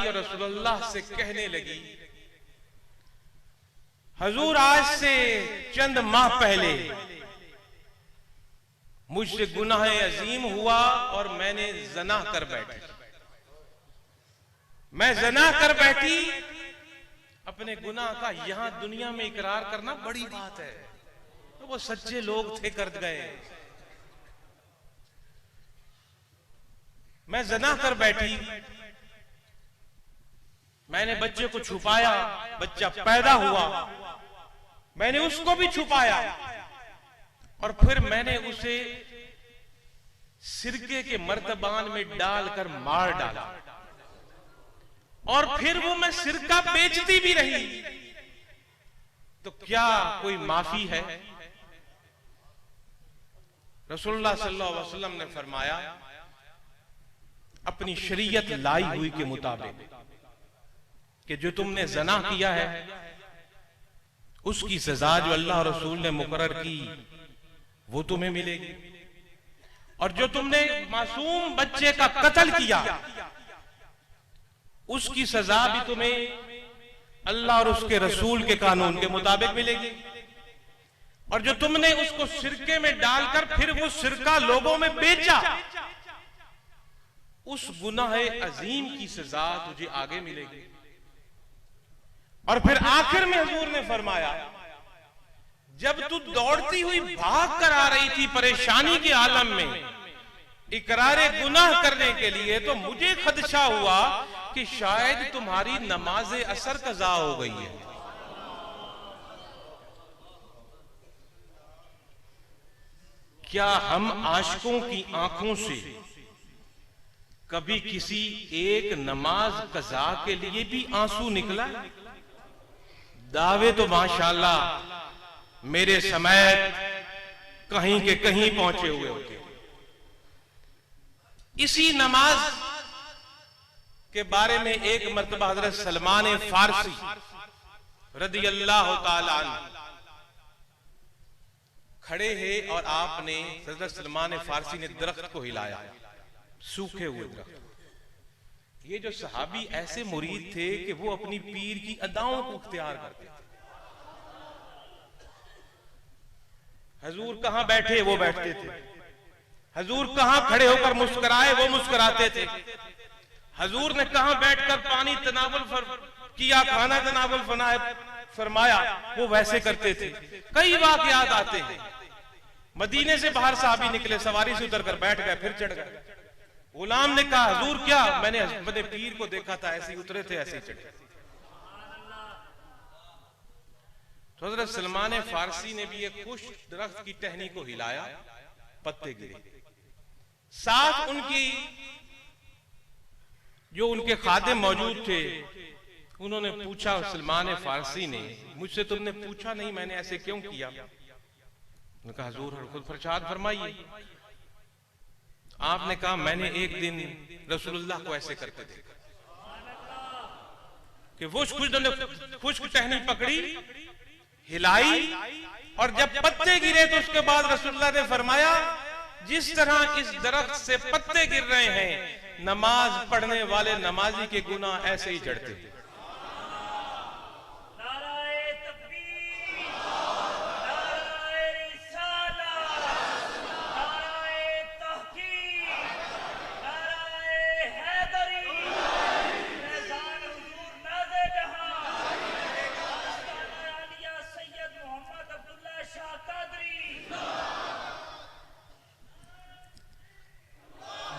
और रसूलुल्लाह से कहने लगी, हजूर आज से चंद माह पहले मुझसे गुनाह अजीम हुआ और मैंने ज़ना कर बैठी। मैं ज़ना कर बैठी, अपने गुनाह का यहां दुनिया में इकरार करना बड़ी बात है, तो वो सच्चे लोग थे कर गए। मैं ज़ना कर बैठी, मैंने बच्चे को छुपाया, बच्चा पैदा हुआ, मैंने उसको भी छुपाया और फिर मैंने उसे सिरके के मर्तबान में डालकर मार डाला और फिर वो मैं सिरका बेचती भी रही। तो क्या कोई माफी है? रसूलुल्लाह सल्लल्लाहु अलैहि वसल्लम ने फरमाया, अपनी शरीयत लाई हुई के मुताबिक कि जो तुमने ज़ना किया है उसकी सजा जो अल्लाह और रसूल ने मुकर्रर की वो तुम्हें मिलेगी, और जो तुमने मासूम बच्चे का कत्ल किया उसकी सजा भी तुम्हें अल्लाह और उसके रसूल के कानून के मुताबिक मिलेगी, और जो तुमने उसको सिरके में डालकर फिर वो सिरका लोगों में बेचा उस गुनाह अजीम की सजा तुझे आगे मिलेगी। और फिर आखिर में हुजूर ने फरमाया, जब तू दौड़ती हुई भाग कर आ रही थी परेशानी के आलम में इकरारे गुनाह करने के लिए, तो मुझे खदशा हुआ कि शायद तुम्हारी नमाज असर कज़ा हो गई है। क्या हम आशिकों की आंखों से कभी किसी एक नमाज कज़ा के लिए भी आंसू निकला? दावे तो माशाअल्लाह मेरे समेत कहीं के कहीं पहुंचे हुए होते। इसी नमाज के बारे में एक मर्तबा हजरत सलमान फारसी रदी अल्लाह तआला अन्हु खड़े हैं और आपने हजरत सलमान फारसी ने दरख्त को हिलाया, सूखे हुए दरख्त। ये जो सहाबी ऐसे मुरीद थे कि वो अपनी पीर की अदाओं को इख्तियार करते थे। हजूर कहां बैठे वो बैठते थे, हजूर कहां खड़े होकर मुस्कुराए वो मुस्कुराते थे, हजूर ने कहां बैठकर पानी तनावुल किया, खाना तनावुल फरमाया वो वैसे करते थे। कई वाक़यात आते हैं, मदीने से बाहर साहबी निकले, सवारी से उतरकर बैठ गए, फिर चढ़ गए। गुलाम ने कहा, हजूर क्या? मैंने अपने पीर को देखा था, ऐसे ही उतरे थे, ऐसे ही चढ़े। तो हजरत सलमान फारसी ने भी एक खुश दरख्त की टहनी को हिलाया, पत्ते गिरे। साथ उनकी जो उनके खादिम मौजूद थे उन्होंने पूछा, सलमान फारसी ने, मुझसे तुमने पूछा नहीं मैंने ऐसे क्यों किया? उन्होंने कहा, हजूर खुद फरशाद फरमाइए। आपने कहा, मैंने एक दिन रसूलुल्लाह को ऐसे करते देखा कि वो खुश्क टहनी पकड़ी, हिलाई, और जब पत्ते गिरे तो उसके बाद रसूलुल्लाह ने फरमाया, जिस तरह इस दरख्त से पत्ते गिर रहे हैं, नमाज पढ़ने वाले नमाजी के गुनाह ऐसे ही झड़ते हैं।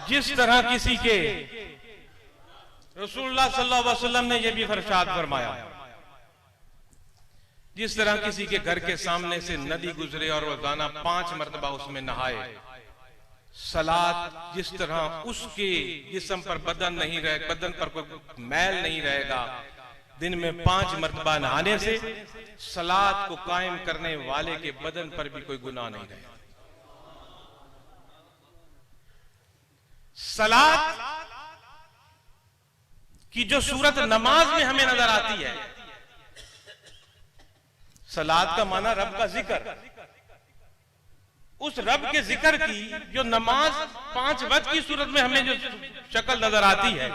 जिस तरह किसी के रसूलुल्लाह सल्लल्लाहु अलैहि वसल्लम ने यह भी फरशाद फरमाया, जिस तरह किसी के घर के सामने से नदी गुजरे और रोजाना 5 मरतबा उसमें नहाए, सलात जिस तरह उसके जिस्म पर बदन पर कोई मैल नहीं रहेगा, दिन में 5 मरतबा नहाने से सलात को कायम करने वाले के बदन पर भी कोई गुनाह नहीं रहेगा। सलात की जो सूरत नमाज में हमें नजर आती है, सलात का माना रब का जिक्र, उस रब के जिक्र की जो नमाज 5 वक्त की सूरत में हमें जो शक्ल नजर आती है,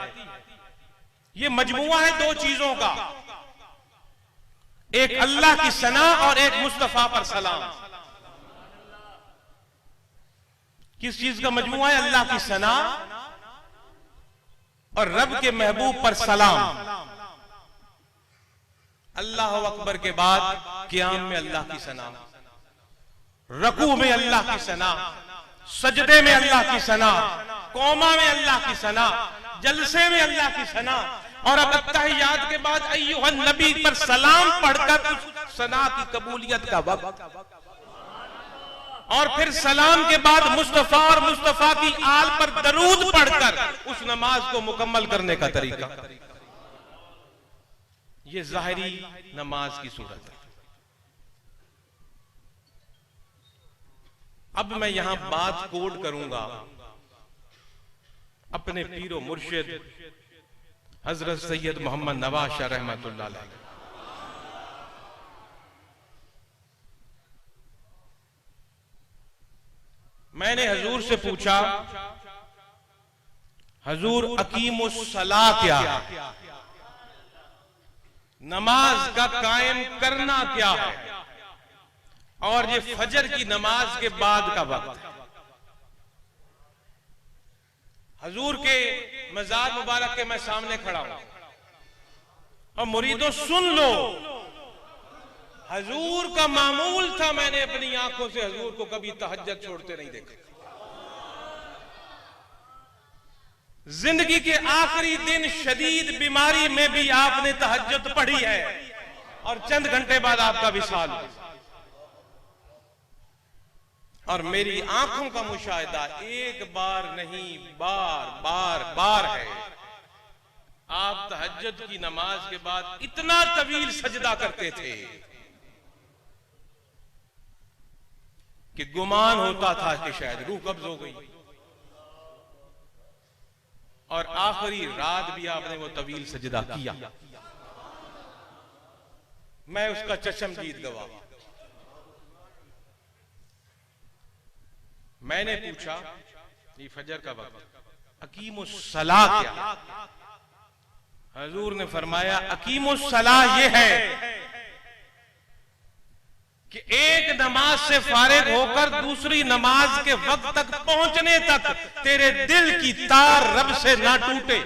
ये मजमुआ है दो चीजों का, एक अल्लाह की सना और एक मुस्तफा पर सलाम। किस चीज का मजमुआ है? अल्लाह की सना और रब के महबूब पर सलाम। अल्लाह अकबर के बाद क़ियाम में अल्लाह की सना, रकू में अल्लाह की सना, सजदे में अल्लाह की सना, कौमा में अल्लाह की सना, जलसे में अल्लाह की सना, और अब अत्तहियात के बाद अय्युहन नबी पर सलाम पढ़कर उस सना की कबूलियत का वक्त, और फिर सलाम के बाद मुस्तफा और मुस्तफा की आल पर दरूद पढ़कर उस नमाज को मुकम्मल करने का तरीका। ये ज़ाहिरी नमाज की सूरत है। अब मैं यहां बात कोड करूंगा अपने पीरो मुर्शिद हजरत सैयद मोहम्मद नवाज शाह रहमतुल्लाह अलैह। मैंने हजूर से पूछा, हजूर अकीमुस्सलाह क्या है? नमाज का कायम करना क्या है? और ये फजर की नमाज के बाद का वक्त है। हजूर के मजार मुबारक के मैं सामने खड़ा हूं और मुरीदों सुन लो, हजूर का मामूल था, मैंने अपनी आंखों से हजूर को कभी तहज्जुद छोड़ते नहीं देखा। जिंदगी के आखिरी दिन शदीद बीमारी में भी आपने तहज्जुद पढ़ी है और चंद घंटे बाद आपका विसाल। और मेरी आंखों का मुशाहिदा एक बार नहीं बार बार बार है। आप तहज्जुद की नमाज के बाद इतना तवील सजदा करते थे कि गुमान होता था कि शायद रूह कब्ज हो गई, और आखिरी रात भी आपने वो तवील सजदा किया। मैं उसका चशमदीद गवाह। मैंने पूछा, ये फजर का वक्त, अकीमुस्सलाह क्या? हजूर ने फरमाया, अकीमुस्सलाह ये है कि एक नमाज से फारिग होकर दूसरी नमाज के वक्त तक पहुंचने तक तेरे दिल की तार रब से ना टूटे।